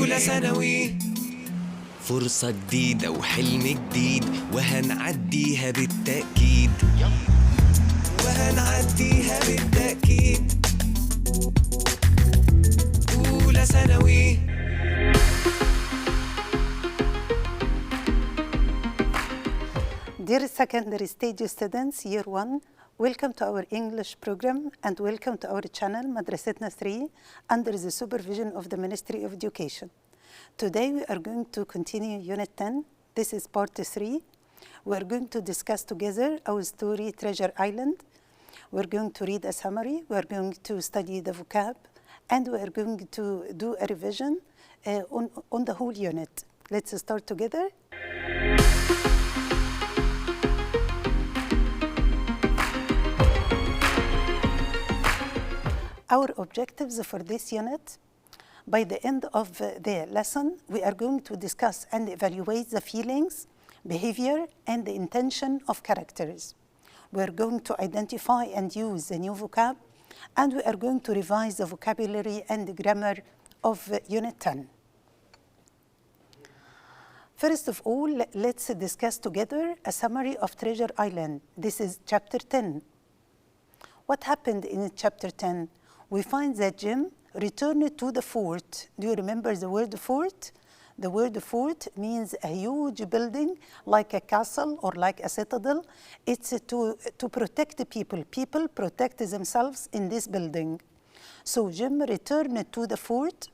أولى ثانوي. فرصة جديدة وحلم جديد وهنعديها بالتأكيد، وهنعديها بالتأكيد. أولى ثانوي. Dear secondary stage students, year 1, welcome to our English program and welcome to our channel Madrasetna 3 under the supervision of the Ministry of Education. Today we are going to continue Unit 10. This is part 3. We are going to discuss together our story Treasure Island. We are going to read a summary. We are going to study the vocab and we are going to do a revision on the whole unit. Let's start together. Our objectives for this unit: by the end of the lesson, we are going to discuss and evaluate the feelings, behavior, and the intention of characters. We are going to identify and use the new vocab, and we are going to revise the vocabulary and the grammar of Unit 10. First of all, let's discuss together a summary of Treasure Island. This is Chapter 10. What happened in Chapter 10? We find that Jim returned to the fort. Do you remember the word fort? The word fort means a huge building like a castle or like a citadel. It's to protect the people. People protect themselves in this building. So Jim returned to the fort,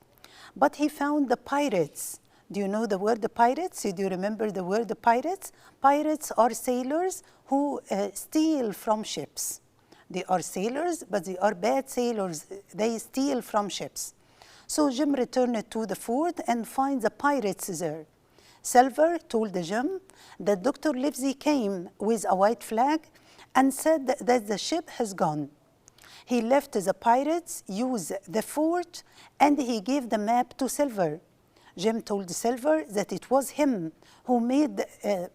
but he found the pirates. Do you know the word pirates? Do you remember the word pirates? Pirates are sailors who steal from ships. They are sailors, but they are bad sailors. They steal from ships. So Jim returned to the fort and finds the pirates there. Silver told Jim that Dr. Livesey came with a white flag and said that the ship has gone. He left the pirates use the fort and he gave the map to Silver. Jim told Silver that it was him who made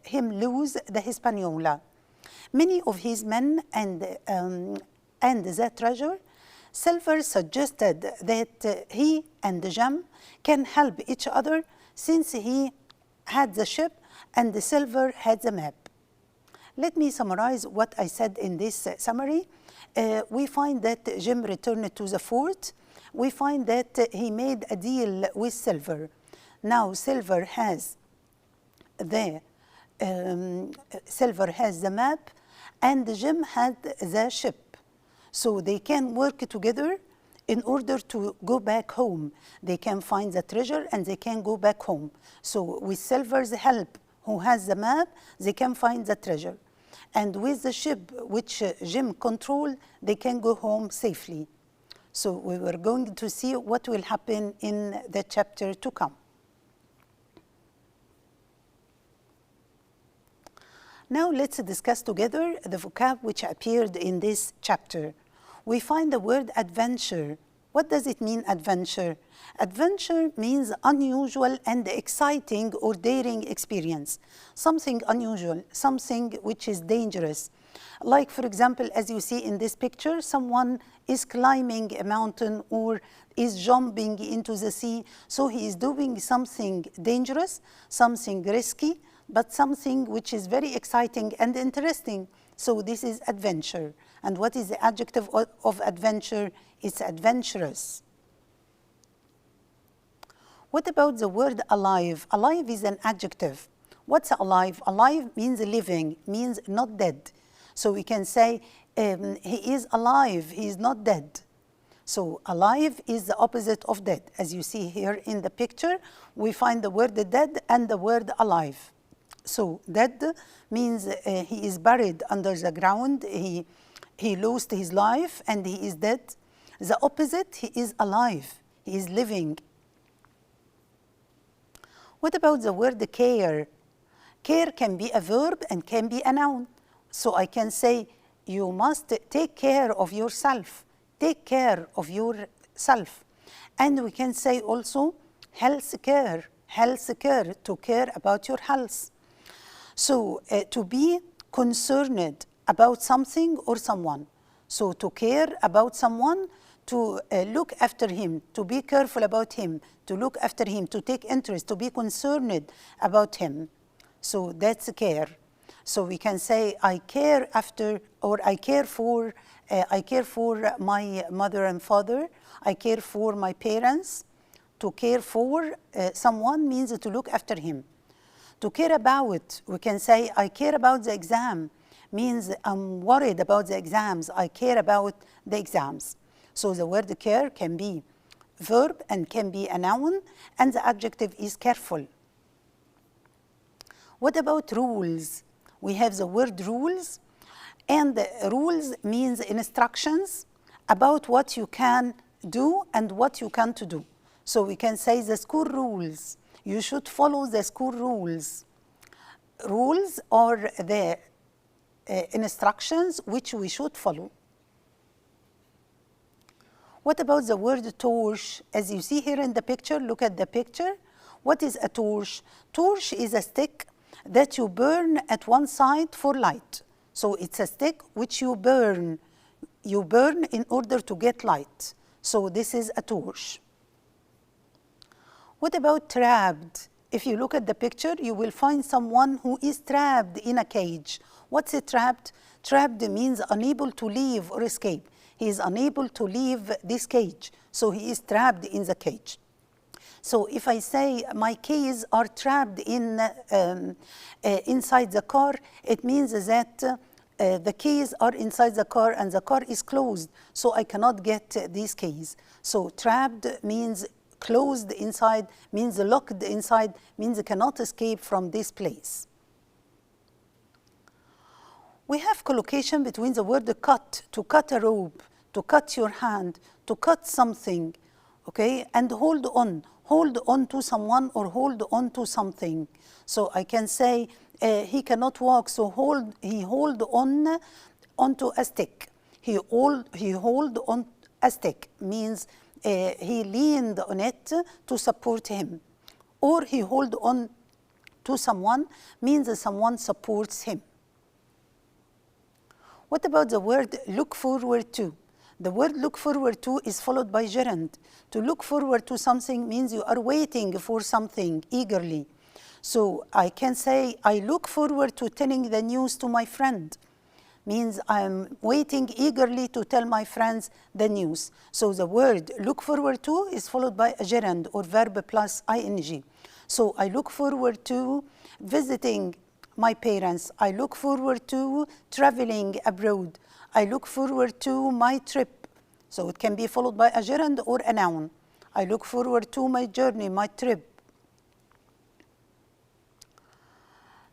him lose the Hispaniola. Many of his men and the treasure, Silver suggested that he and Jim can help each other since he had the ship and the Silver had the map. Let me summarize what I said in this summary. We find that Jim returned to the fort. We find that he made a deal with Silver. Now Silver has the map and Jim had the ship. So they can work together in order to go back home. They can find the treasure and they can go back home. So with Silver's help, who has the map, they can find the treasure. And with the ship which Jim controlled, they can go home safely. So we were going to see what will happen in the chapter to come. Now let's discuss together the vocab which appeared in this chapter. We find the word adventure. What does it mean, adventure? Adventure means unusual and exciting or daring experience. Something unusual, something which is dangerous. Like, for example, as you see in this picture, someone is climbing a mountain or is jumping into the sea. So he is doing something dangerous, something risky, but something which is very exciting and interesting. So this is adventure. And what is the adjective of adventure? It's adventurous. What about the word alive? Alive is an adjective. What's alive? Alive means living, means not dead. So we can say he is alive, he is not dead. So alive is the opposite of dead. As you see here in the picture, we find the word dead and the word alive. So dead means he is buried under the ground, he lost his life and he is dead. The opposite, he is alive, he is living. What about the word care? Care can be a verb and can be a noun. So I can say, you must take care of yourself. Take care of yourself. And we can say also health care, to care about your health. So to be concerned about something or someone. So to care about someone, to look after him, to be careful about him, to look after him, to take interest, to be concerned about him. So that's care. So we can say, I care after, or I care for my mother and father. I care for my parents. To care for someone means to look after him. To care about, we can say, I care about the exam, means I'm worried about the exams. I care about the exams. So the word care can be verb and can be a noun, and the adjective is careful. What about rules? We have the word rules, and rules means instructions about what you can do and what you can't do. So we can say the school rules. You should follow the school rules. Rules are the instructions which we should follow. What about the word torch? As you see here in the picture, look at the picture. What is a torch? Torch is a stick that you burn at one side for light. So it's a stick which you burn. You burn in order to get light. So this is a torch. What about trapped? If you look at the picture, you will find someone who is trapped in a cage. What's a trapped? Trapped means unable to leave or escape. He is unable to leave this cage, so he is trapped in the cage. So if I say my keys are trapped in inside the car, it means that the keys are inside the car and the car is closed, so I cannot get these keys. So trapped means closed inside, means locked inside, means cannot escape from this place. We have collocation between the word cut, to cut a rope, to cut your hand, to cut something, okay, and hold on to someone or hold on to something. So I can say he cannot walk, so he hold on onto a stick. He hold on a stick means he leaned on it to support him. Or he hold on to someone means someone supports him. What about the word look forward to? The word look forward to is followed by gerund. To look forward to something means you are waiting for something eagerly. So I can say, I look forward to telling the news to my friend. Means I'm waiting eagerly to tell my friends the news. So the word look forward to is followed by a gerund or verb plus ing. So I look forward to visiting my parents. I look forward to traveling abroad. I look forward to my trip. So it can be followed by a gerund or a noun. I look forward to my journey, my trip.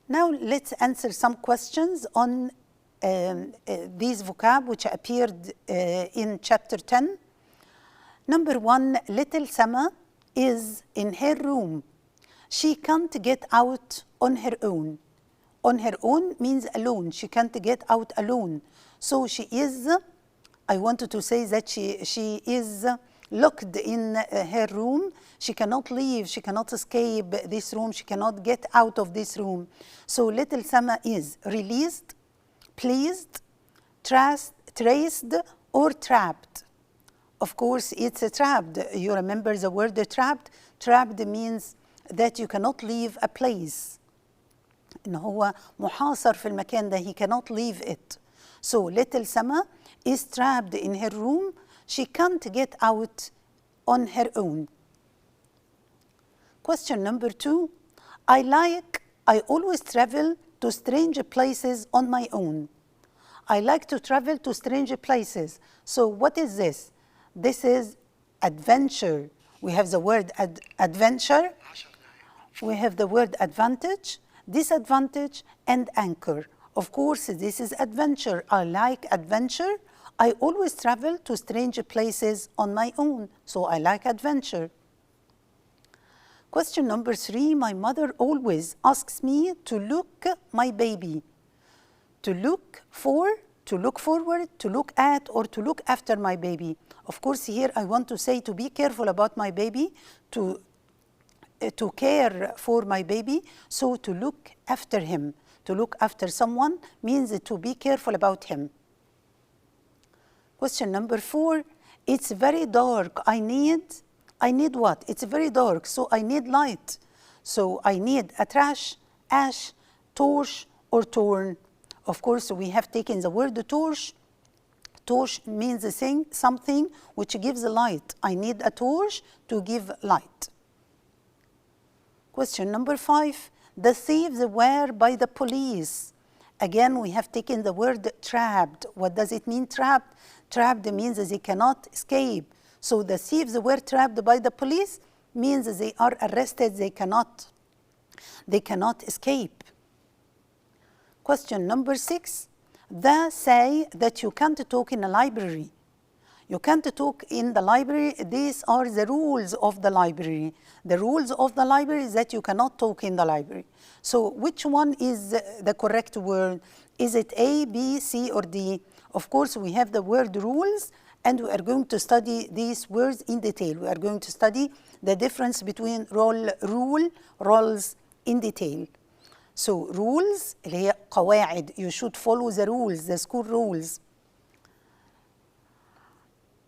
Now let's answer some questions on these vocab which appeared in chapter 10. Number 1, little Sama is in her room. She can't get out on her own. On her own means alone. She can't get out alone. So she is, I wanted to say that she is locked in her room. She cannot leave. She cannot escape this room. She cannot get out of this room. So little Sama is released, pleased, traced, or trapped. Of course, it's trapped. You remember the word trapped? Trapped means that you cannot leave a place. إن هو محاصر في المكان ده. He cannot leave it. So little Sama is trapped in her room. She can't get out on her own. Question number 2. I always travel to strange places on my own. I like to travel to strange places. So what is this? This is adventure. We have the word adventure. We have the word advantage, disadvantage, and anchor. Of course, this is adventure. I like adventure. I always travel to strange places on my own. So I like adventure. Question number 3. My mother always asks me to look my baby. To look for, to look forward, to look at, or to look after my baby. Of course, here I want to say to be careful about my baby, to care for my baby, so to look after him. To look after someone means to be careful about him. Question number 4. It's very dark. I need what? It's very dark, so I need light. So I need a trash, ash, torch, or torn. Of course, we have taken the word torch. Torch means something which gives light. I need a torch to give light. Question number 5. The thieves were by the police. Again, we have taken the word trapped. What does it mean, trapped? Trapped means they cannot escape. So the thieves were trapped by the police means they are arrested, they cannot escape. Question number 6. They say that you can't talk in a library. You can't talk in the library. These are the rules of the library. The rules of the library is that you cannot talk in the library. So which one is the correct word? Is it A, B, C, or D? Of course, we have the word rules, and we are going to study these words in detail. We are going to study the difference between roles in detail. So rules, اللي هي قواعد. You should follow the rules, the school rules.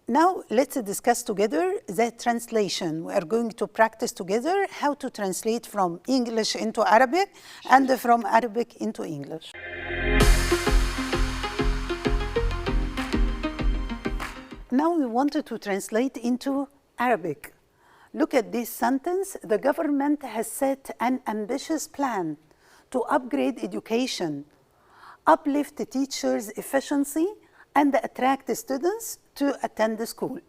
Now let's discuss together the translation. We are going to practice together how to translate from English into Arabic and from Arabic into English. Now we wanted to translate into Arabic. Look at this sentence. The government has set an ambitious plan to upgrade education, uplift teachers' efficiency, and attract students to attend the school.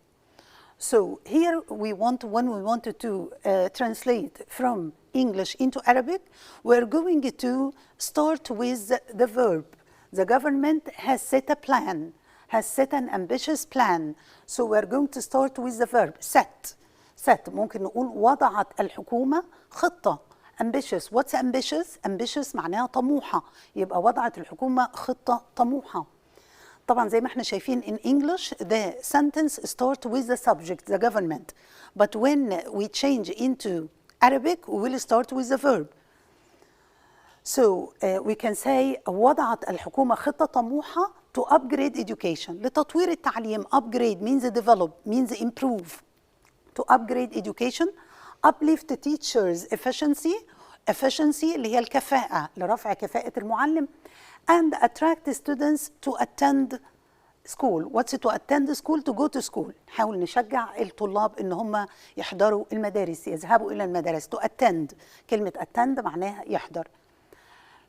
So here when we wanted to translate from English into Arabic, we're going to start with the verb. The government has set a plan, has set an ambitious plan. So we're going to start with the verb, set. ممكن نقول وضعت الحكومة خطة. ambitious. What's ambitious? ambitious معناها طموحة. يبقى وضعت الحكومة خطة طموحة. طبعا زي ما احنا شايفين in English the sentence start with the subject, the government. But when we change into Arabic, we will start with the verb. So we can say وضعت الحكومة خطة طموحة to upgrade education. لتطوير التعليم. Upgrade means develop, means improve. To upgrade education. Uplift teachers' efficiency. Efficiency اللي هي الكفاءة، لرفع كفاءة المعلم. And attract students to attend school. What's to attend school? To go to school. نحاول نشجع الطلاب إن هم يحضروا المدارس، يذهبوا إلى المدارس. To attend. كلمة attend معناها يحضر.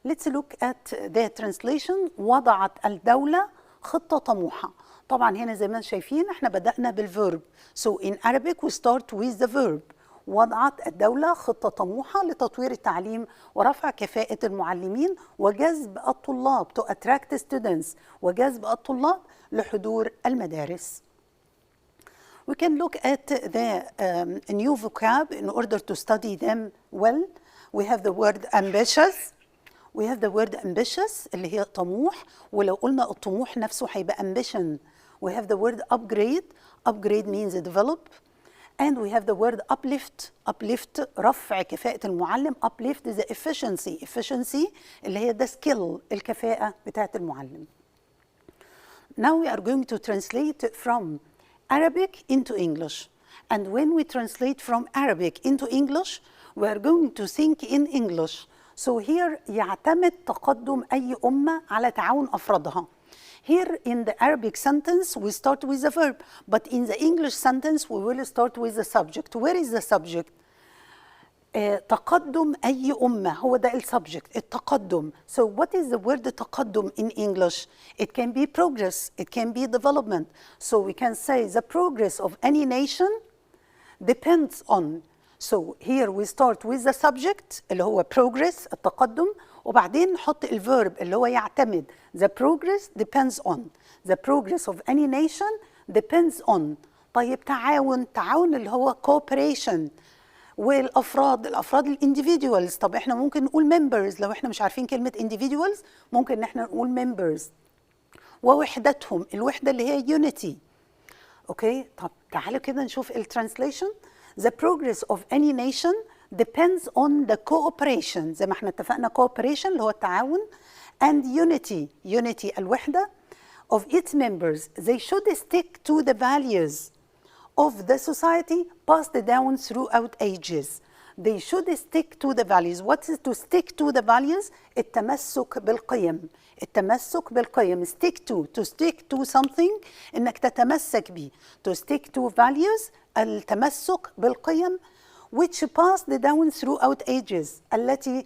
Let's look at the translation. وضعت الدولة خطة طموحة. طبعا هنا زي ما شايفين احنا بدأنا بالverb. So in Arabic we start with the verb. وضعت الدولة خطة طموحة لتطوير التعليم ورفع كفاءة المعلمين وجذب الطلاب to attract students وجذب الطلاب لحضور المدارس. We can look at the new vocab in order to study them well. We have the word ambitious. We have the word ambitious اللي هي طموح، ولو قلنا الطموح نفسه هيبقى ambition. We have the word upgrade. Upgrade means develop. And we have the word uplift. Uplift رفع كفاءة المعلم. Uplift the efficiency. Efficiency اللي هي the skill الكفاءة بتاعة المعلم. Now we are going to translate from Arabic into English. And when we translate from Arabic into English, we are going to think in English. So here يعتمد تقدم أي أمة على تعاون أفرادها. Here in the Arabic sentence, we start with the verb, but in the English sentence, we will start with the subject. Where is the subject? تقدم أي أمة هو ده subject. التقدم. So what is the word تقدم in English? It can be progress, it can be development. So we can say the progress of any nation depends on. So here we start with the subject اللي هو progress التقدم، وبعدين نحط الverb اللي هو يعتمد. The progress depends on. The progress of any nation depends on. طيب تعاون اللي هو cooperation. والأفراد individuals. طب احنا ممكن نقول members لو احنا مش عارفين كلمة individuals ممكن ان احنا نقول members. ووحدتهم، الوحدة اللي هي unity. اوكي طب تعالوا كده نشوف الترانسليشن. The progress of any nation depends on the cooperation. زي ما احنا اتفقنا cooperation اللي هو التعاون and unity الوحدة of its members, they should stick to the values of the society passed down throughout ages. They should stick to the values. What is to stick to the values? التمسك بالقيم. التمسك بالقيم. To stick to something إنك تتمسك به. To stick to values. التمسك بالقيم which passed down throughout ages. التي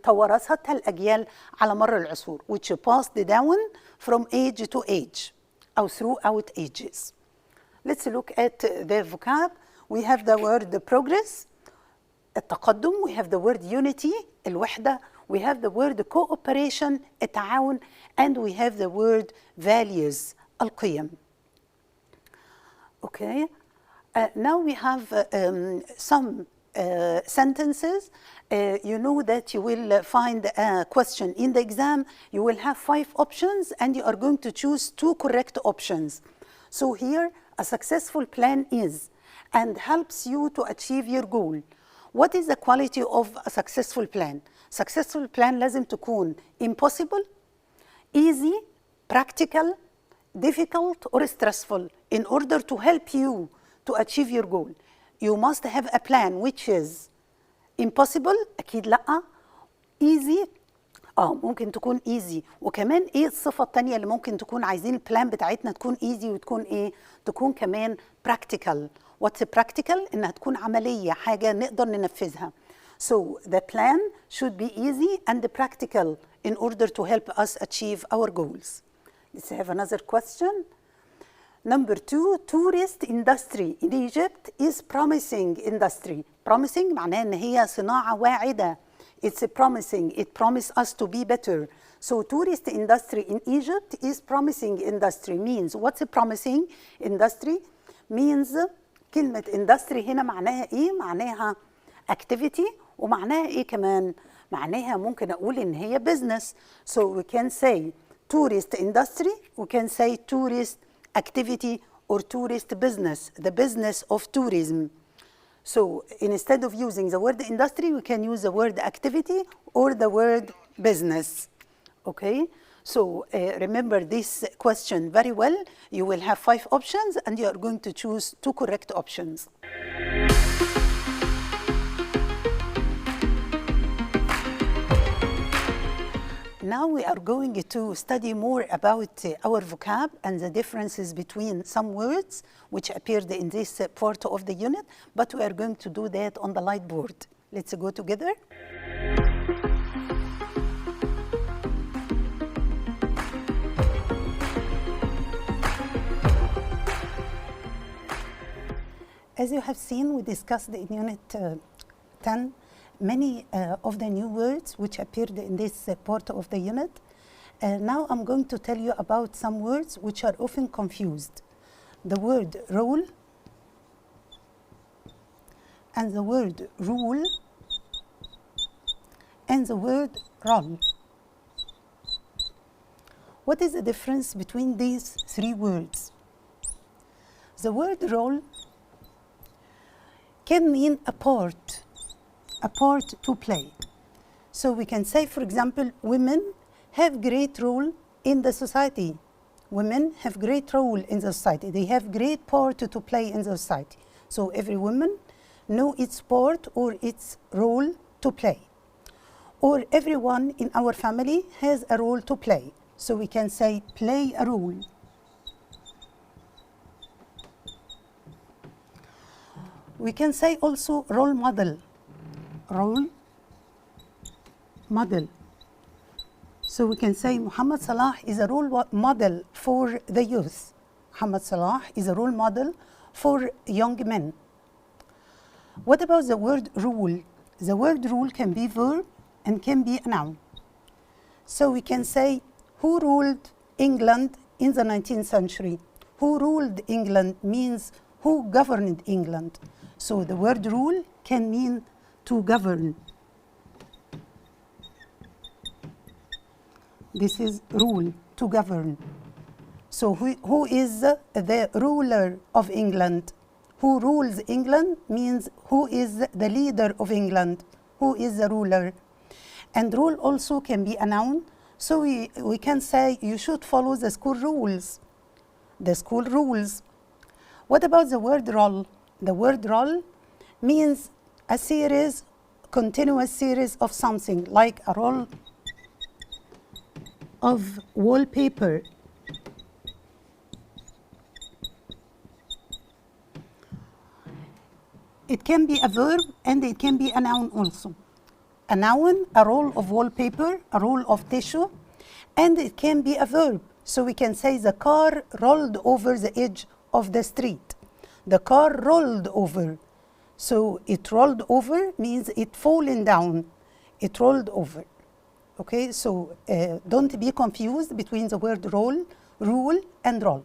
توارثتها الأجيال على مر العصور. Which passed down from age to age أو throughout ages. Let's look at the vocab. We have the word progress, التقدم. We have the word unity, الوحدة. We have the word cooperation, التعاون. And we have the word values, القيم. Okay. Now we have some sentences. You know that you will find a question in the exam. You will have 5 options and you are going to choose 2 correct options. So here, a successful plan is and helps you to achieve your goal. What is the quality of a successful plan? Successful plan لازم تكون impossible, easy, practical, difficult, or stressful in order to help you to achieve your goal. You must have a plan which is impossible, أكيد لأ. easy, ممكن تكون easy. وكمان ايه الصفة التانية اللي ممكن تكون عايزين البلان بتاعتنا تكون easy وتكون ايه؟ تكون كمان practical. What's practical؟ إنها تكون عملية، حاجة نقدر ننفذها. So the plan should be easy and practical in order to help us achieve our goals. Let's have another question. Number 2, tourist industry in Egypt is promising industry. Promising معناه إن هي صناعة واعدة. It's promising. It promises us to be better. So tourist industry in Egypt is promising industry. Means what's a promising industry? Means كلمة industry هنا معناها إيه؟ معناها activity ومعناها إيه كمان؟ معناها ممكن أقول إن هي business. So we can say tourist industry, we can say tourist activity or tourist business, the business of tourism. So instead of using the word industry, we can use the word activity or the word business. Okay? So remember this question very well. You will have 5 options and you are going to choose 2 correct options. Now we are going to study more about our vocab and the differences between some words which appeared in this part of the unit, but we are going to do that on the light board. Let's go together. As you have seen, we discussed in Unit 10 many of the new words which appeared in this part of the unit. Now I'm going to tell you about some words which are often confused. The word role and the word rule and the word role. What is the difference between these 3 words? The word role can mean a part to play. So we can say, for example, women have great role in the society. Women have great role in the society. They have great part to play in the society. So every woman know its part or its role to play. Or everyone in our family has a role to play. So we can say play a role. We can say also role model. Role model. So we can say Muhammad Salah is a role model for the youth. Muhammad Salah is a role model for young men. What about the word rule? The word rule can be verb and can be a noun. So we can say who ruled England in the 19th century? Who ruled England means who governed England. So the word rule can mean to govern. This is rule, to govern. So who is the ruler of England? Who rules England means who is the leader of England, who is the ruler. And rule also can be a noun. So we can say you should follow the school rules. The school rules. What about the word roll? The word roll means a series, continuous series of something, like a roll of wallpaper. It can be a verb and it can be a noun also. A noun, a roll of wallpaper, a roll of tissue, and it can be a verb. So we can say the car rolled over the edge of the street. The car rolled over. So it rolled over means it fallen down. It rolled over. Okay, so don't be confused between the word roll, rule, and roll.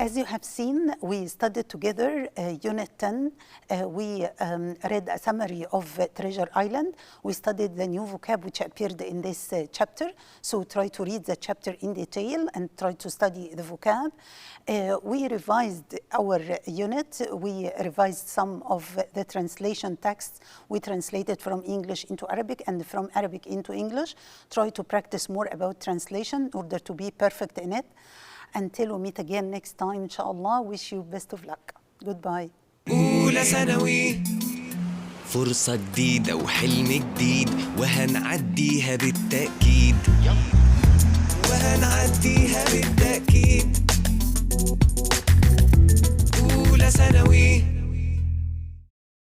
As you have seen, we studied together Unit 10. We read a summary of Treasure Island. We studied the new vocab which appeared in this chapter. So try to read the chapter in detail and try to study the vocab. We revised our unit. We revised some of the translation texts. We translated from English into Arabic and from Arabic into English. Try to practice more about translation in order to be perfect in it. Until we meet again next time, inshallah, wish you best of luck. Goodbye. أولى ثانوي فرصة جديدة وحلم جديد وهنعديها بالتأكيد وهنعديها بالتأكيد أولى ثانوي